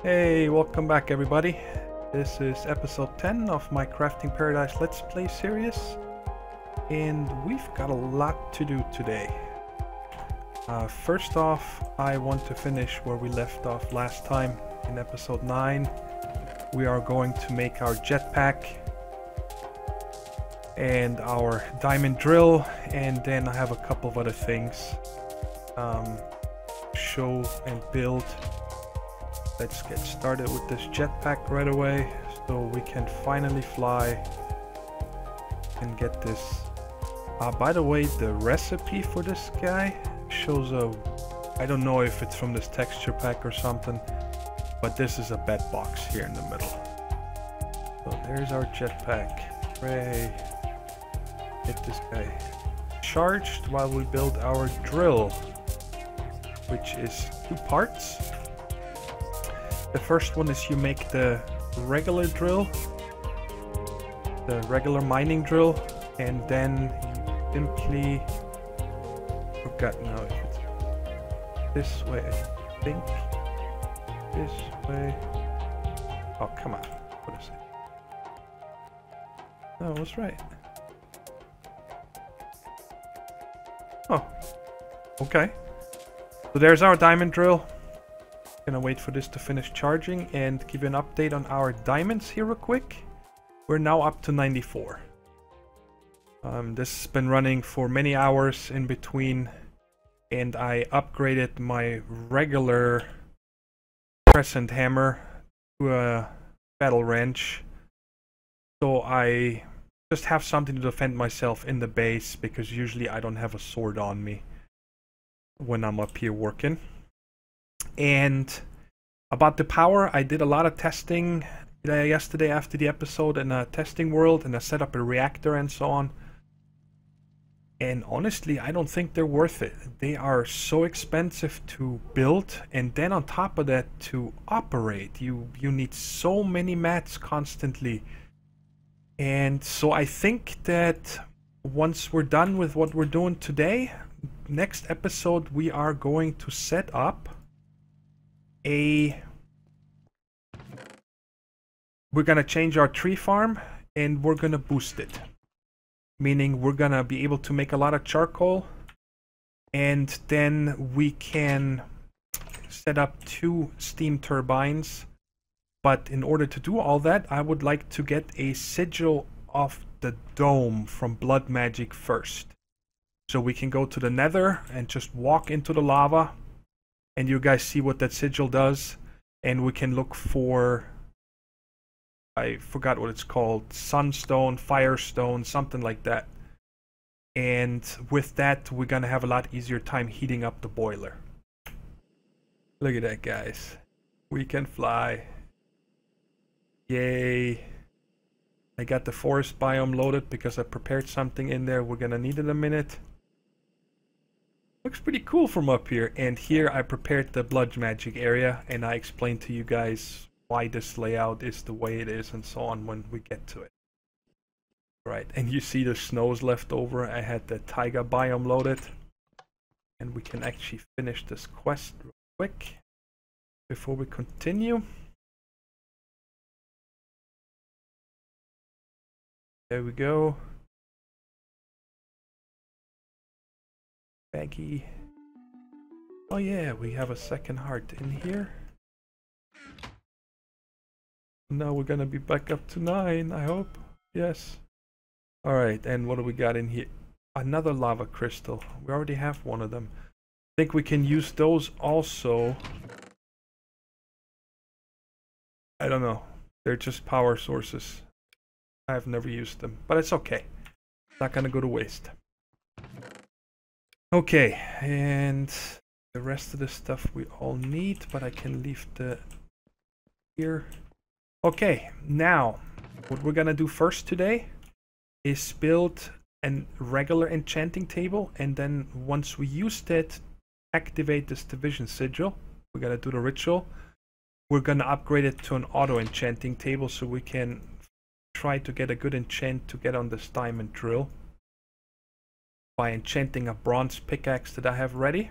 Hey, welcome back everybody. This is episode 10 of my Crafting Paradise Let's Play series. And we've got a lot to do today. First off, I want to finish where we left off last time in episode 9. We are going to make our jetpack and our diamond drill, and then I have a couple of other things show and build. Let's get started with this jetpack right away so we can finally fly and get this. By the way, the recipe for this guy shows I don't know if it's from this texture pack or something, but this is a bed box here in the middle. So there's our jetpack. Hooray. Get this guy charged while we build our drill, which is 2 parts. The first one is you make the regular drill, the regular mining drill, and then you simply, forgot now if it's this way, I think, this way, oh come on, what is it? No, I was right. Oh, okay, so there's our diamond drill. Gonna wait for this to finish charging and give you an update on our diamonds here real quick. We're now up to 94. This has been running for many hours in between, and I upgraded my regular crescent hammer to a battle wrench, so I just have something to defend myself in the base, because usually I don't have a sword on me when I'm up here working. And about the power, I did a lot of testing yesterday after the episode in a testing world, and I set up a reactor and so on. And honestly, I don't think they're worth it. They are so expensive to build, and then on top of that, to operate, you need so many mats constantly. And so I think that once we're done with what we're doing today, next episode we are going to set up we're gonna change our tree farm, and we're gonna boost it, meaning we're gonna be able to make a lot of charcoal, and then we can set up 2 steam turbines. But in order to do all that, I would like to get a sigil of the dome from blood magic first, so we can go to the nether and just walk into the lava, and you guys see what that sigil does, and we can look for, I forgot what it's called, sunstone, firestone, something like that. And with that, we're gonna have a lot easier time heating up the boiler. Look at that, guys. We can fly. Yay. I got the forest biome loaded because I prepared something in there we're gonna need in a minute. Looks pretty cool from up here. And here I prepared the blood magic area, and I explained to you guys why this layout is the way it is and so on when we get to it. Right, and you see the snows left over. I had the taiga biome loaded, and we can actually finish this quest real quick before we continue. There we go. Baggy. Oh yeah, we have a second heart in here. Now we're gonna be back up to 9, I hope. Yes. Alright, and what do we got in here? Another lava crystal. We already have one of them. I think we can use those also. I don't know. They're just power sources. I've never used them, but it's okay. It's not gonna go to waste. Okay, and the rest of the stuff we all need, but I can leave the here. Okay, now what we're gonna do first today is build a regular enchanting table, and then once we use that, activate this division sigil. We're gonna do the ritual. We're gonna upgrade it to an auto-enchanting table so we can try to get a good enchant to get on this diamond drill by enchanting a bronze pickaxe that I have ready.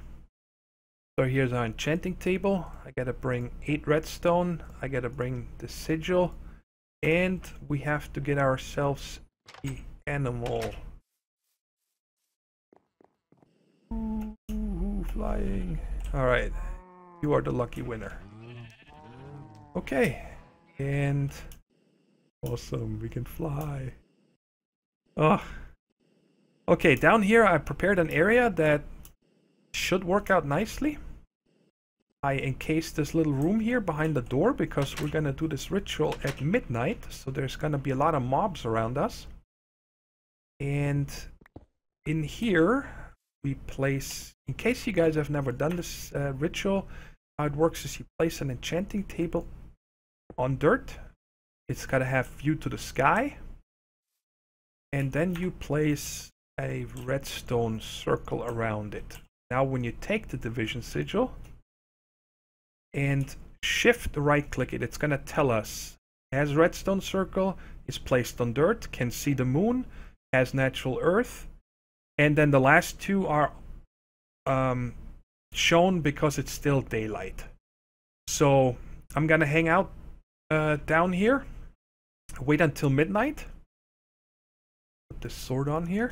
So here's our enchanting table. I gotta bring 8 redstone. I gotta bring the sigil. And we have to get ourselves the animal. Ooh, flying. Alright. You are the lucky winner. Okay. And awesome, we can fly. Oh. Okay, down here I prepared an area that should work out nicely. I encased this little room here behind the door because we're gonna do this ritual at midnight, so there's gonna be a lot of mobs around us. And in here we place, in case you guys have never done this ritual, how it works is you place an enchanting table on dirt. It's gotta have view to the sky. And then you place a redstone circle around it. Now when you take the division sigil and shift right click it, it's gonna tell us has redstone circle, is placed on dirt, can see the moon, has natural earth, and then the last two are shown because it's still daylight. So I'm gonna hang out down here, wait until midnight, put this sword on here,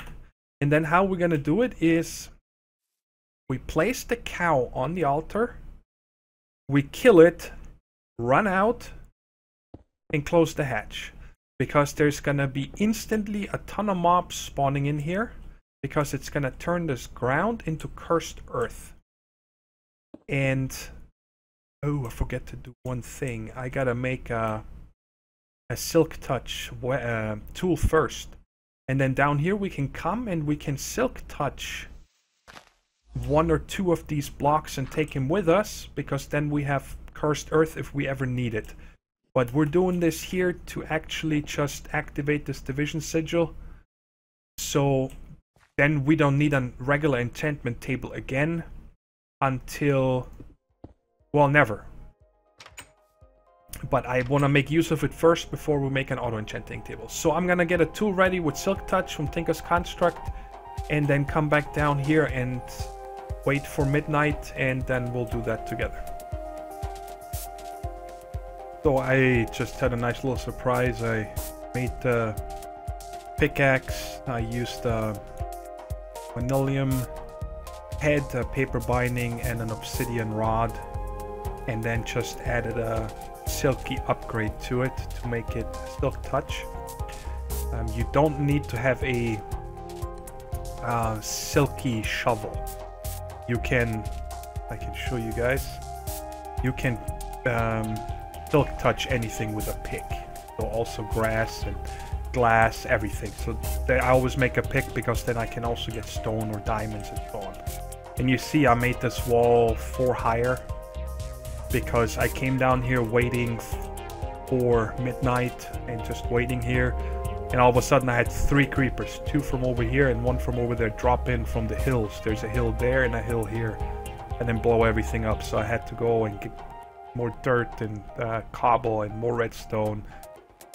and then how we're gonna do it is we place the cow on the altar, we kill it, run out, and close the hatch. Because there's gonna be instantly a ton of mobs spawning in here, because it's gonna turn this ground into cursed earth. And oh, I forget to do one thing. I gotta make a silk touch tool first, and then down here we can come and we can silk touch 1 or 2 of these blocks and take him with us, because then we have cursed earth if we ever need it. But we're doing this here to actually just activate this division sigil, so then we don't need a regular enchantment table again until, well, never. But I want to make use of it first before we make an auto-enchanting table. So I'm gonna get a tool ready with Silk Touch from Tinker's Construct, and then come back down here and wait for midnight, and then we'll do that together. So I just had a nice little surprise. I made the pickaxe. I used a vanillium head, a paper binding, and an obsidian rod, and then just added a silky upgrade to it to make it Silk Touch. You don't need to have a silky shovel. You can, I can show you guys, you can Silk Touch anything with a pick. So also grass and glass, everything. So I always make a pick because then I can also get stone or diamonds and so on. And you see I made this wall 4 higher because I came down here waiting for midnight and just waiting here, and all of a sudden I had 3 creepers, 2 from over here and 1 from over there, drop in from the hills. There's a hill there and a hill here, and then blow everything up. So I had to go and get more dirt and cobble and more redstone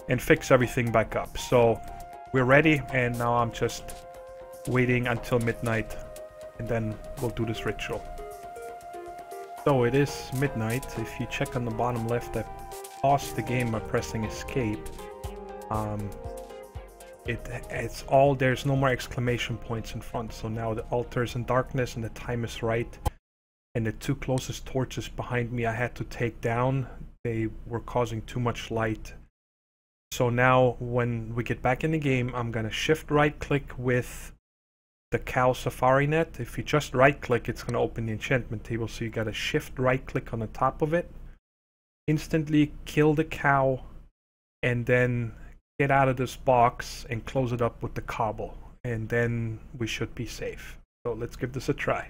and fix everything back up. So we're ready, and now I'm just waiting until midnight, and then we'll do this ritual. So it is midnight. If you check on the bottom left, I paused the game by pressing escape. It's all, there's no more exclamation points in front. So now the altar is in darkness and the time is right. And the 2 closest torches behind me I had to take down. They were causing too much light. So now when we get back in the game, I'm gonna shift right click with the cow safari net. If you just right click, it's gonna open the enchantment table. So you gotta shift right click on the top of it, instantly kill the cow, and then get out of this box and close it up with the cobble, and then we should be safe. So let's give this a try.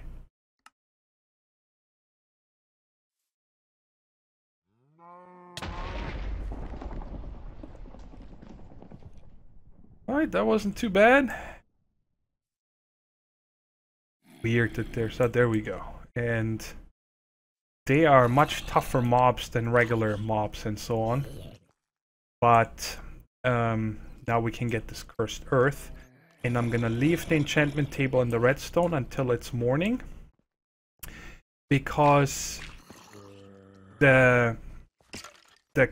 Alright, that wasn't too bad. Weird that there's, so there we go. And they are much tougher mobs than regular mobs and so on. But now we can get this cursed earth. And I'm gonna leave the enchantment table and the redstone until it's morning, because the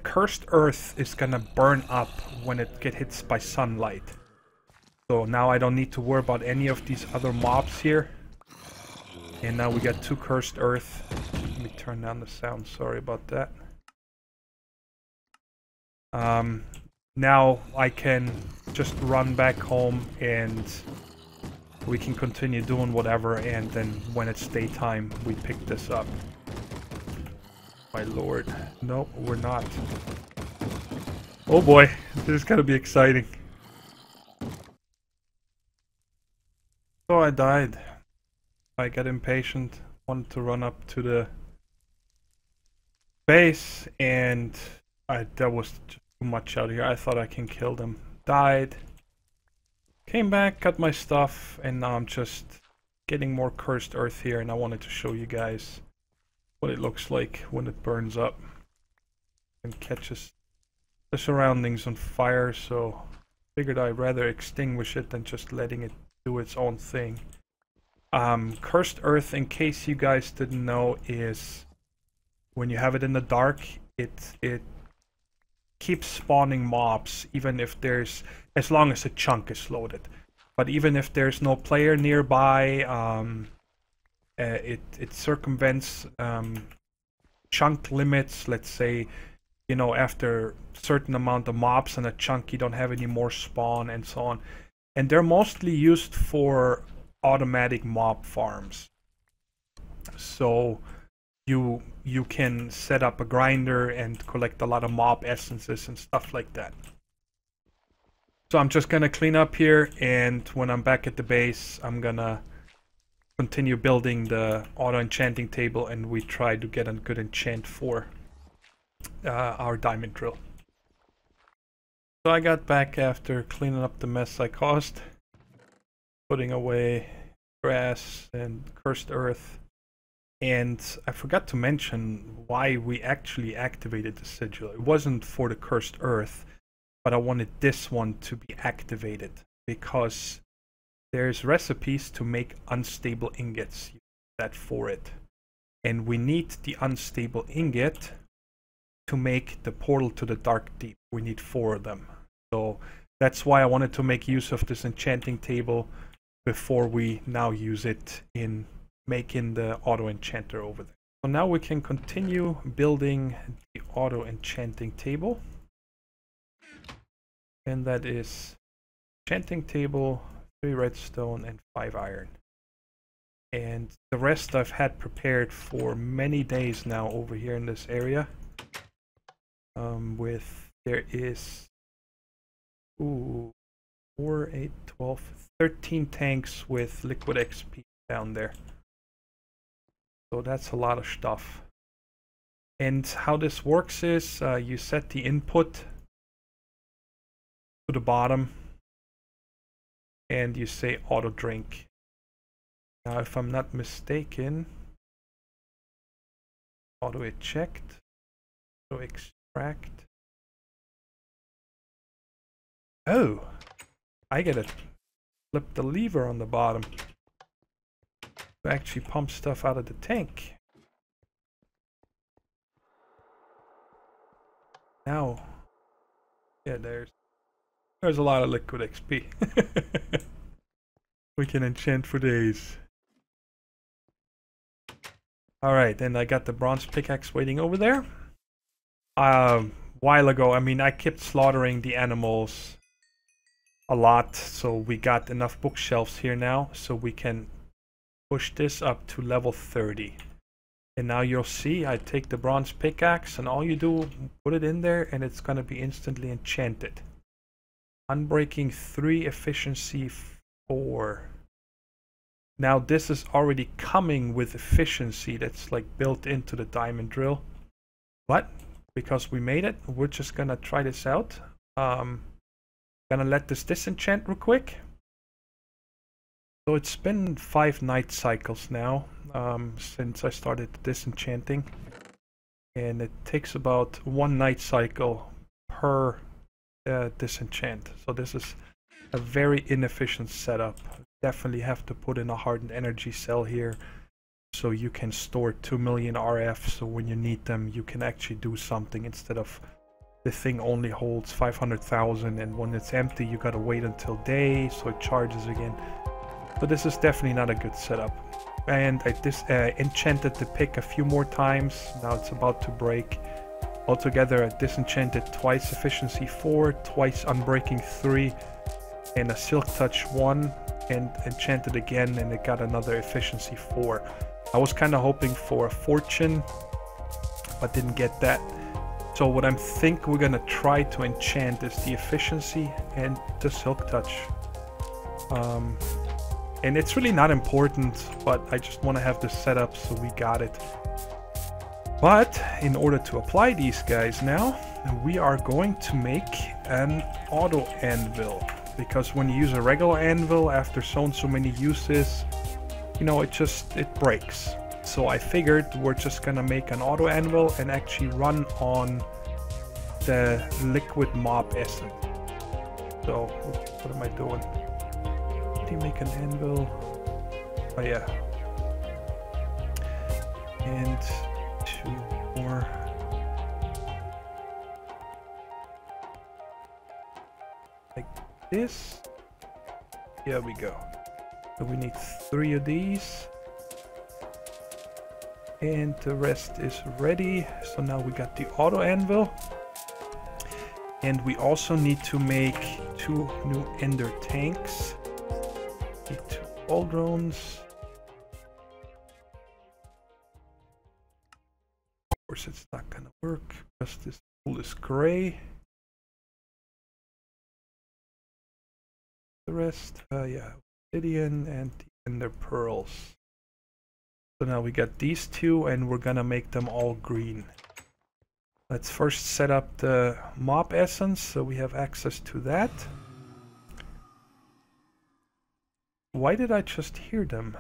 cursed earth is gonna burn up when it gets hit by sunlight. So now I don't need to worry about any of these other mobs here. And now we got 2 cursed earth. Let me turn down the sound, sorry about that. Now I can just run back home and we can continue doing whatever, and then when it's daytime we pick this up. My lord. No, we're not. Oh boy, this is gonna be exciting. So I died. I got impatient, wanted to run up to the base, and that was just too much out here. I thought I can kill them. Died. Came back, got my stuff, and now I'm just getting more cursed earth here, and I wanted to show you guys what it looks like when it burns up and catches the surroundings on fire. So figured I'd rather extinguish it than just letting it do its own thing. Cursed earth, in case you guys didn't know, is when you have it in the dark, it keeps spawning mobs, even if there's, as long as the chunk is loaded. But even if there's no player nearby, it circumvents chunk limits. Let's say, you know, after a certain amount of mobs in a chunk, you don't have any more spawn and so on. And they're mostly used for automatic mob farms. So you can set up a grinder and collect a lot of mob essences and stuff like that. So I'm just gonna clean up here, and when I'm back at the base, I'm gonna continue building the auto-enchanting table, and we try to get a good enchant for our diamond drill. So I got back after cleaning up the mess I caused, putting away grass and cursed earth. And I forgot to mention why we actually activated the sigil. It wasn't for the cursed earth, but I wanted this one to be activated because there's recipes to make unstable ingots that for it. And we need the unstable ingot to make the portal to the dark deep. We need 4 of them. So that's why I wanted to make use of this enchanting table before we now use it in making the auto enchanter over there. So now we can continue building the auto enchanting table. And that is enchanting table, 3 redstone and 5 iron. And the rest I've had prepared for many days now over here in this area. There is 4, 8, 12, 13 tanks with liquid XP down there. So that's a lot of stuff. And how this works is you set the input to the bottom and you say auto drink. Now if I'm not mistaken, auto eject, auto extract. Oh, I gotta flip the lever on the bottom to actually pump stuff out of the tank. Now, yeah, there's a lot of liquid XP. We can enchant for days. Alright, and I got the bronze pickaxe waiting over there. While ago, I mean, I kept slaughtering the animals a lot, so we got enough bookshelves here now, so we can push this up to level 30. And now you'll see, I take the bronze pickaxe, and all you do, put it in there, and it's gonna be instantly enchanted. Unbreaking 3, efficiency 4. Now this is already coming with efficiency that's like built into the diamond drill. But because we made it, we're just gonna try this out. Gonna let this disenchant real quick. So it's been 5 night cycles now since I started disenchanting, and it takes about 1 night cycle per disenchant. So this is a very inefficient setup. Definitely have to put in a hardened energy cell here so you can store 2 million RF, so when you need them you can actually do something instead of the thing only holds 500,000 and when it's empty you gotta wait until day so it charges again. So this is definitely not a good setup. And I enchanted the pick a few more times. Now it's about to break. Altogether I disenchanted twice efficiency 4, twice unbreaking 3, and a silk touch 1, and enchanted again and it got another efficiency 4. I was kind of hoping for a fortune, but didn't get that. So what I think we're gonna try to enchant is the efficiency and the silk touch. And it's really not important, but I just want to have this set up so we got it. But in order to apply these guys now, we are going to make an auto-anvil. Because when you use a regular anvil after so many uses, you know, it breaks. So I figured we're just gonna make an auto-anvil and actually run on the liquid mob essence. So, what am I doing? Did he make an anvil? Oh yeah. And 2 more. Like this. Here we go. So we need 3 of these. And the rest is ready. So now we got the auto anvil. And we also need to make 2 new ender tanks. Need 2 pauldrons. Of course it's not gonna work because this tool is gray. The rest, yeah, obsidian and the ender pearls. So now we got these 2 and we're gonna make them all green. Let's first set up the mob essence so we have access to that. Why did I just hear them?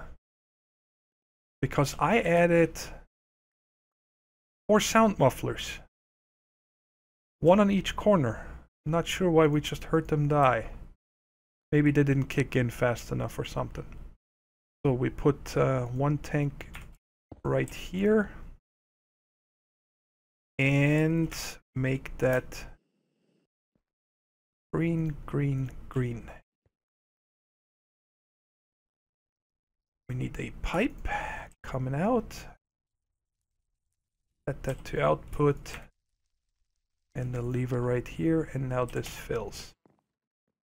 Because I added 4 sound mufflers. 1 on each corner. I'm not sure why we just heard them die. Maybe they didn't kick in fast enough or something. So we put 1 tank right here and make that green, green, green. We need a pipe coming out. Set that to output and the lever right here, and now this fills.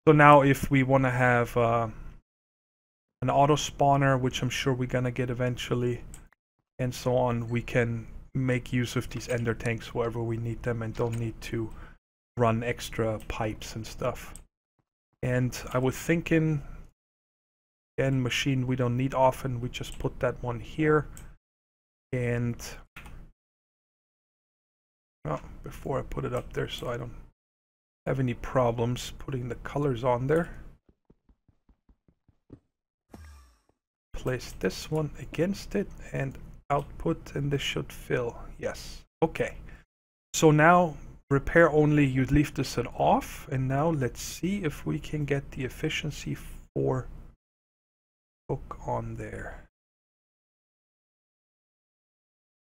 So now if we want to have an auto spawner, which I'm sure we're gonna get eventually, and so on, we can make use of these ender tanks wherever we need them and don't need to run extra pipes and stuff. And I was thinking, again, machine we don't need often, we just put that one here. And before I put it up there so I don't have any problems putting the colors on there, place this one against it and output, and this should fill. Yes. Okay. So now repair only, you leave this at off, and now let's see if we can get the efficiency 4 hook on there.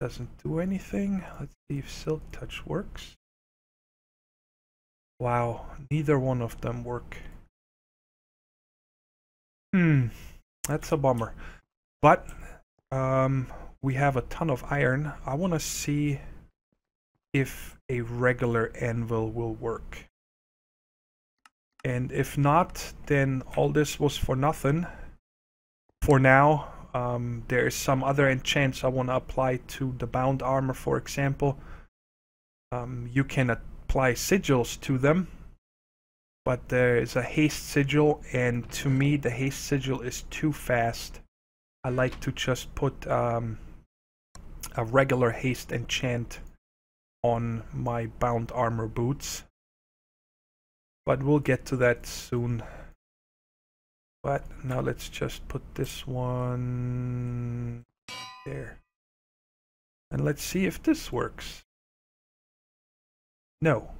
Doesn't do anything. Let's see if silk touch works. Wow, neither one of them work. That's a bummer. But we have a ton of iron. I want to see if a regular anvil will work. And if not, then all this was for nothing. For now, there is some other enchants I want to apply to the bound armor, for example. You can apply sigils to them, but there is a haste sigil, and to me the haste sigil is too fast. I like to just put a regular haste enchant on my bound armor boots, but we'll get to that soon. But now let's just put this one there, and let's see if this works. No.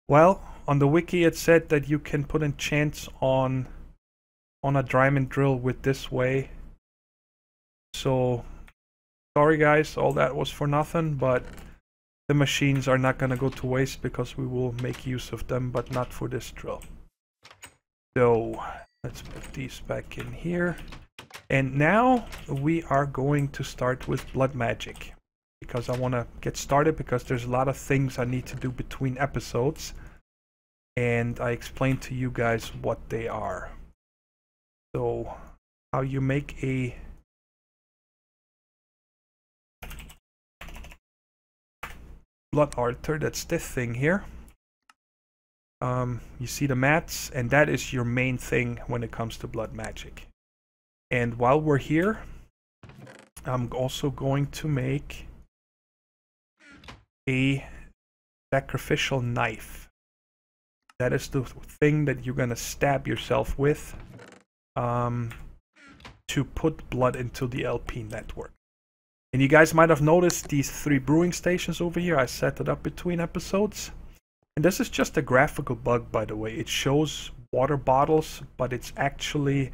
Well, on the wiki it said that you can put enchants on a diamond drill with this way. So Sorry guys, all that was for nothing, but the machines are not gonna go to waste because we will make use of them, but not for this drill. So let's put these back in here. And now we are going to start with blood magic, because I want to get started, because there's a lot of things I need to do between episodes, and I explained to you guys what they are. So how you make a blood altar, that's this thing here. You see the mats, and that is your main thing when it comes to blood magic. And while we're here, I'm also going to make a sacrificial knife. That is the thing that you're gonna stab yourself with to put blood into the LP network. And you guys might have noticed these 3 brewing stations over here. I set it up between episodes. And this is just a graphical bug, by the way. It shows water bottles, but it's actually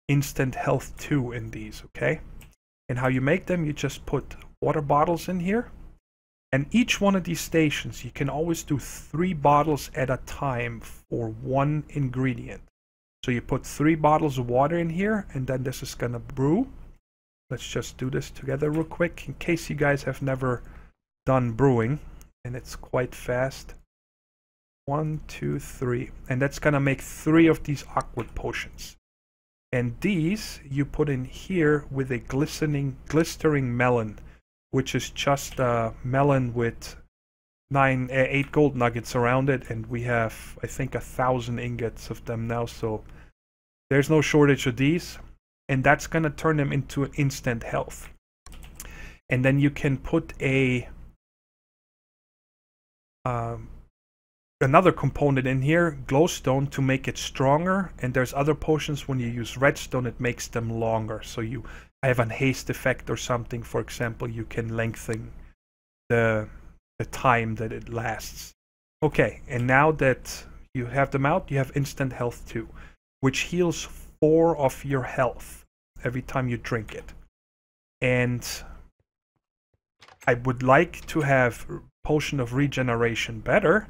instant health 2 in these, okay? And how you make them, you just put water bottles in here. And each one of these stations, you can always do 3 bottles at a time for 1 ingredient. So you put 3 bottles of water in here, and then this is gonna brew. Let's just do this together real quick, in case you guys have never done brewing. And it's quite fast. 1, 2, 3. And that's gonna make 3 of these awkward potions. And these you put in here with a glistering melon, which is just a melon with 8 gold nuggets around it, and we have, I think, 1,000 ingots of them now, so there's no shortage of these. And that's gonna turn them into instant health. And then you can put another component in here, glowstone, to make it stronger. And there's other potions, when you use redstone, it makes them longer. So you have an haste effect or something, for example, you can lengthen the time that it lasts. Okay, and now that you have them out, you have instant health 2, which heals 4 of your health every time you drink it. And I would like to have potion of regeneration better,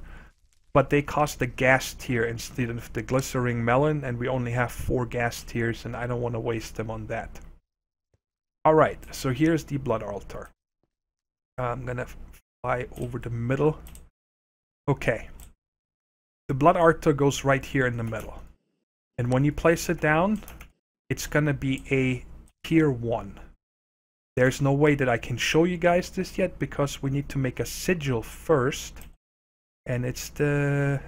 but they cost the gas tier instead of the glistering melon, and we only have 4 gas tiers, and I don't want to waste them on that. Alright, so here's the blood altar. I'm gonna fly over the middle. Okay. The blood altar goes right here in the middle. And when you place it down, it's gonna be a tier 1. There's no way that I can show you guys this yet, because we need to make a sigil first. And it's the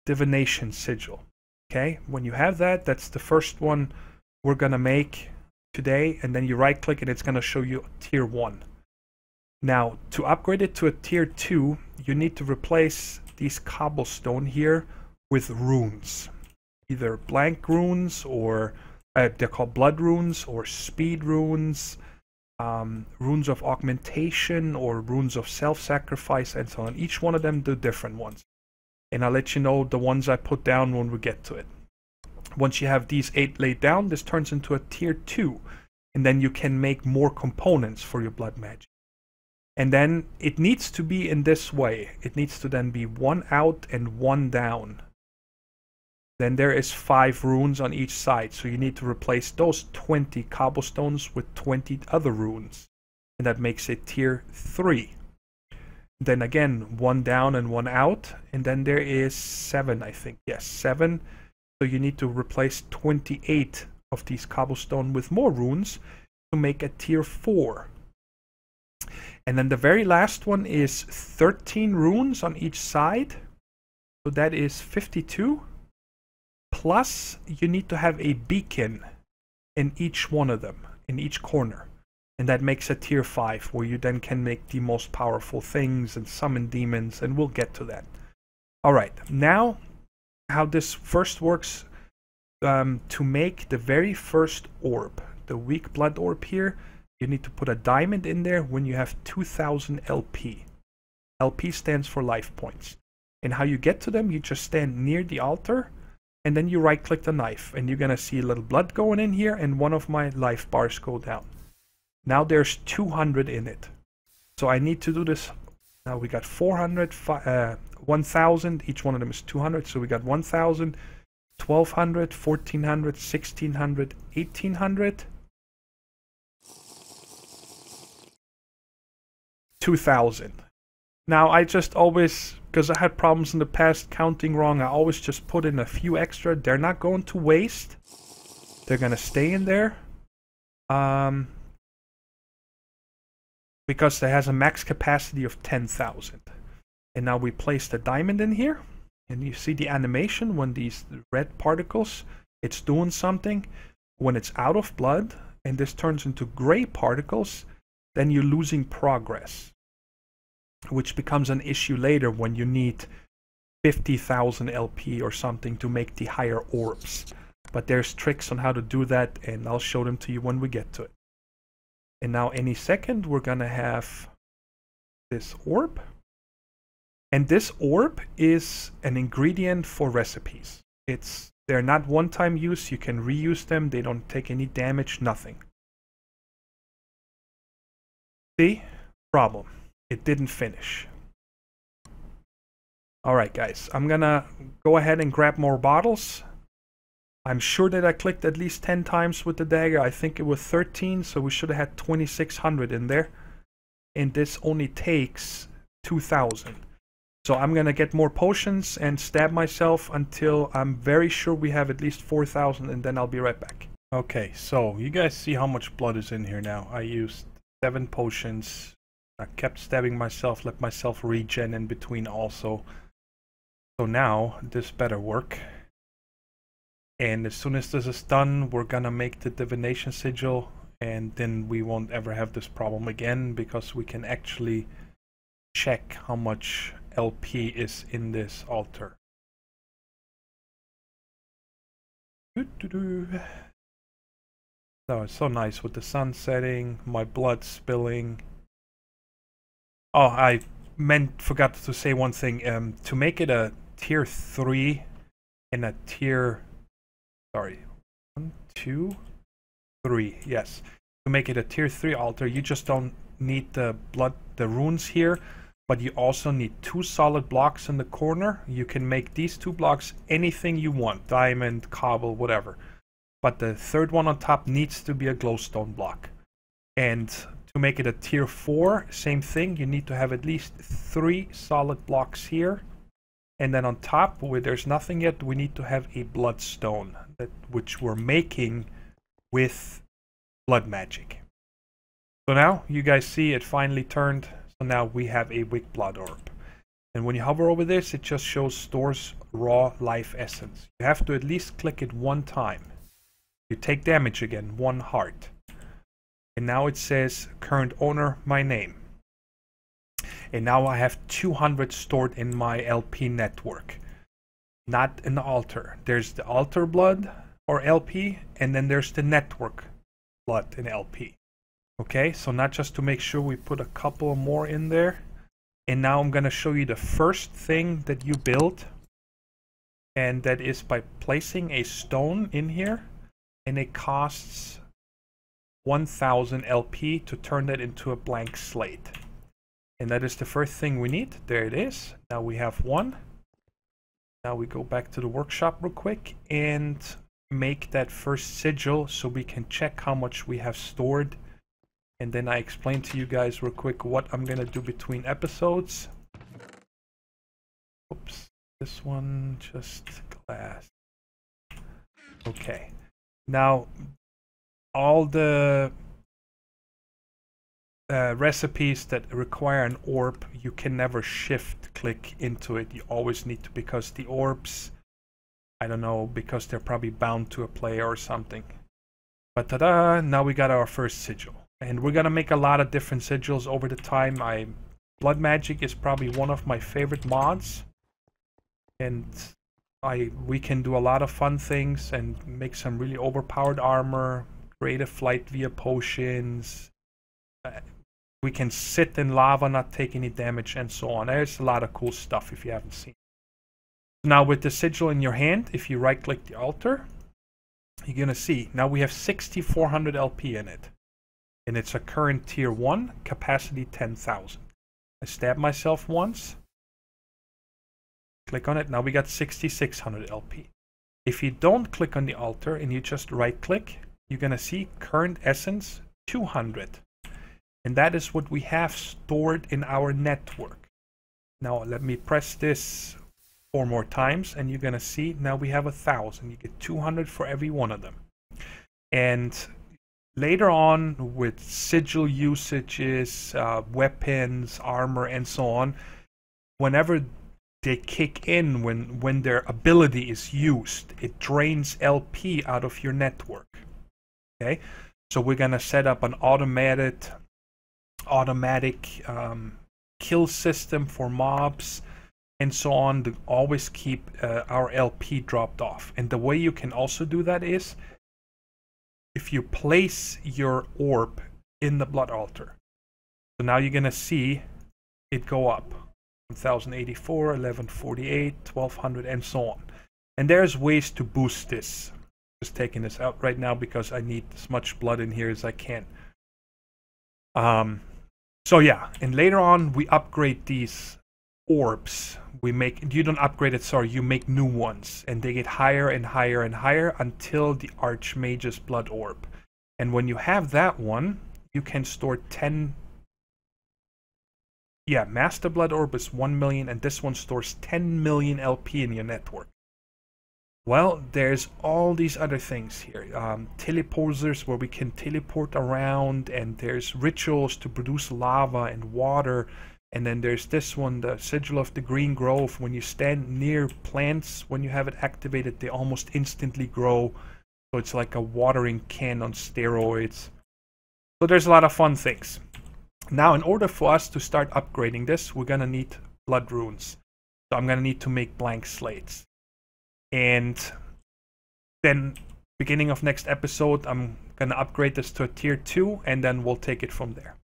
divination sigil. Okay, when you have that, that's the first one we're gonna make today, and then you right click and it's gonna show you tier 1. Now, to upgrade it to a tier 2, you need to replace these cobblestone here with runes. Either blank runes, or they're called blood runes, or speed runes, runes of augmentation, or runes of self-sacrifice, and so on. Each one of them do different ones. And I'll let you know the ones I put down when we get to it. Once you have these 8 laid down, this turns into a tier 2. And then you can make more components for your blood magic. And then it needs to be in this way. It needs to then be 1 out and 1 down. Then there is 5 runes on each side. So you need to replace those 20 cobblestones with 20 other runes. And that makes it tier 3. Then again, 1 down and 1 out. And then there is 7, I think. Yes, 7. So you need to replace 28 of these cobblestone with more runes to make a tier 4. And then the very last one is 13 runes on each side. So that is 52. Plus, you need to have a beacon in each one of them, in each corner. And that makes a tier 5, where you then can make the most powerful things and summon demons, and we'll get to that. Alright, now how this first works, to make the very first orb, the weak blood orb here, you need to put a diamond in there when you have 2000 LP. LP stands for life points. And how you get to them, you just stand near the altar, and then you right click the knife, and you're gonna see a little blood going in here, and one of my life bars go down. Now there's 200 in it. So I need to do this. Now we got 400, 1000. Each one of them is 200. So we got 1000, 1200, 1400, 1600, 1800, 2000. Now I just always, because I had problems in the past counting wrong, I always just put in a few extra. They're not going to waste. They're going to stay in there. Because it has a max capacity of 10,000. And now we place the diamond in here. And you see the animation when these red particles, it's doing something. When it's out of blood and this turns into gray particles, then you're losing progress, which becomes an issue later when you need 50,000 LP or something to make the higher orbs. But there's tricks on how to do that, and I'll show them to you when we get to it. And now any second we're gonna have this orb. And this orb is an ingredient for recipes. They're not one-time use, you can reuse them, they don't take any damage, nothing. See? Problem. It didn't finish. Alright guys, I'm gonna go ahead and grab more bottles. I'm sure that I clicked at least 10 times with the dagger. I think it was 13, so we should have had 2600 in there. And this only takes 2000. So I'm gonna get more potions and stab myself until I'm very sure we have at least 4000, and then I'll be right back. Okay, so you guys see how much blood is in here now. I used 7 potions. I kept stabbing myself, let myself regen in between also. So now this better work. And as soon as this is done, we're gonna make the divination sigil, and then we won't ever have this problem again, because we can actually check how much LP is in this altar. So it's so nice with the sun setting, my blood spilling. Oh, I forgot to say one thing. To make it a tier 3 and a tier... Sorry, 1, 2, 3. Yes, to make it a tier 3 altar, you just don't need the runes here, but you also need 2 solid blocks in the corner. You can make these 2 blocks anything you want, diamond, cobble, whatever. But the third one on top needs to be a glowstone block. And to make it a tier 4, same thing. You need to have at least 3 solid blocks here. And then on top, where there's nothing yet, we need to have a bloodstone, which we're making with blood magic. So now you guys see it finally turned. So now we have a wick blood orb. And when you hover over this, it just shows stores raw life essence. You have to at least click it 1 time. You take damage again, 1 heart. And now it says current owner, my name. And now I have 200 stored in my LP network. Not in the altar. There's the altar blood or LP, and then there's the network blood in LP. Okay, so not just to make sure we put a couple more in there. And now I'm going to show you the first thing that you build. And that is by placing a stone in here. And it costs 1000 LP to turn that into a blank slate. And that is the first thing we need. There it is. Now we have 1. Now we go back to the workshop real quick and make that first sigil so we can check how much we have stored. And then I explain to you guys real quick what I'm going to do between episodes. Oops. This one, just glass. Okay. Now, all the recipes that require an orb, you can never shift click into it. You always need to, because the orbs, I don't know, because they're probably bound to a player or something. But ta-da, now we got our first sigil. And we're gonna make a lot of different sigils over the time. Blood magic is probably one of my favorite mods. And we can do a lot of fun things and make some really overpowered armor, create a flight via potions. We can sit in lava, not take any damage, and so on. There's a lot of cool stuff if you haven't seen. Now with the sigil in your hand, if you right click the altar, you're gonna see now we have 6400 LP in it. And it's a current tier 1, capacity 10,000. I stab myself once. Click on it. Now we got 6,600 LP. If you don't click on the altar and you just right click, you're going to see current essence 200. And that is what we have stored in our network. Now let me press this 4 more times and you're going to see now we have 1,000. You get 200 for every one of them. And later on with sigil usages, weapons, armor, and so on, whenever they kick in, when their ability is used, it drains LP out of your network. Okay, so we're gonna set up an automatic kill system for mobs and so on to always keep our LP dropped off. And the way you can also do that is if you place your orb in the blood altar. So now you're gonna see it go up. 1084, 1148, 1200, and so on. And there's ways to boost this. Just taking this out right now because I need as much blood in here as I can. So yeah, and later on we upgrade these orbs. You don't upgrade it, sorry, you make new ones, and they get higher and higher and higher until the Archmage's blood orb. And when you have that one, you can store 10. Yeah, Master Blood Orb is 1 million, and this one stores 10 million LP in your network. Well, there's all these other things here. Teleporters where we can teleport around, and there's rituals to produce lava and water. And then there's this one, the Sigil of the Green Grove. When you stand near plants, when you have it activated, they almost instantly grow. So it's like a watering can on steroids. So there's a lot of fun things. Now, in order for us to start upgrading this, we're going to need blood runes. So I'm going to need to make blank slates. And then, beginning of next episode, I'm going to upgrade this to a tier 2, and then we'll take it from there.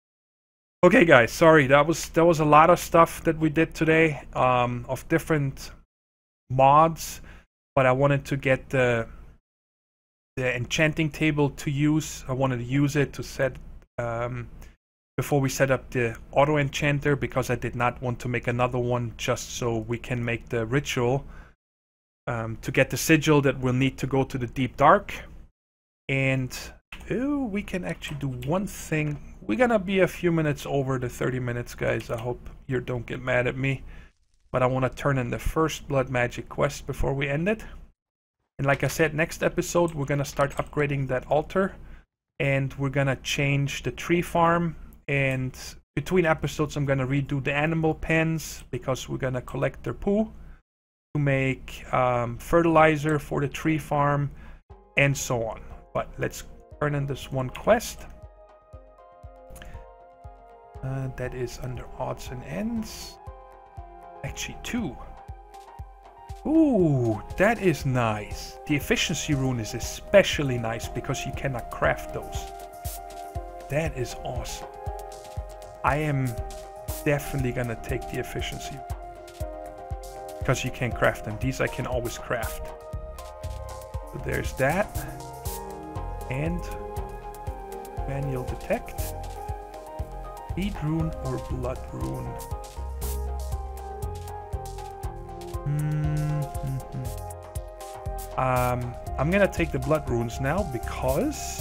Okay, guys, sorry, that was a lot of stuff that we did today, of different mods, but I wanted to get the enchanting table to use. I wanted to use it to set... before we set up the auto-enchanter, because I did not want to make another one just so we can make the ritual to get the sigil that we'll need to go to the deep dark. And we can actually do one thing. We're gonna be a few minutes over the 30 minutes, guys. I hope you don't get mad at me, but I want to turn in the first blood magic quest before we end it. And like I said, next episode we're gonna start upgrading that altar, and we're gonna change the tree farm. And between episodes, I'm going to redo the animal pens because we're going to collect their poo to make fertilizer for the tree farm and so on. But let's turn in this one quest. That is under odds and ends. Actually, 2. Ooh, that is nice. The efficiency rune is especially nice because you cannot craft those. That is awesome. I am definitely gonna take the efficiency because you can craft them. These I can always craft. So there's that. And manual detect. Speed rune or blood rune. I'm gonna take the blood runes now because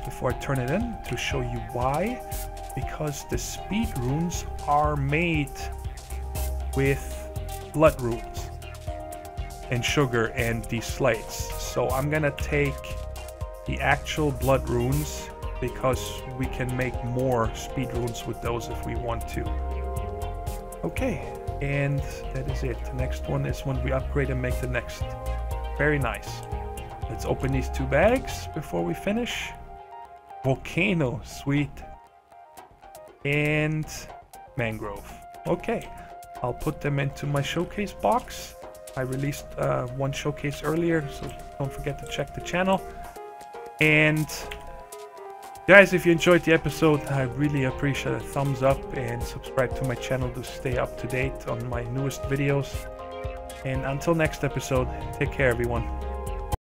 before I turn it in, to show you why. Because the speed runes are made with blood runes and sugar and these slates. So I'm gonna take the actual blood runes because we can make more speed runes with those if we want to. Okay, and that is it. The next one is when we upgrade and make the next. Very nice. Let's open these 2 bags before we finish. Volcano, sweet. And mangrove. Okay, I'll put them into my showcase box. I released one showcase earlier, so don't forget to check the channel. And guys, if you enjoyed the episode, I really appreciate a thumbs up and subscribe to my channel to stay up to date on my newest videos. And until next episode, take care everyone.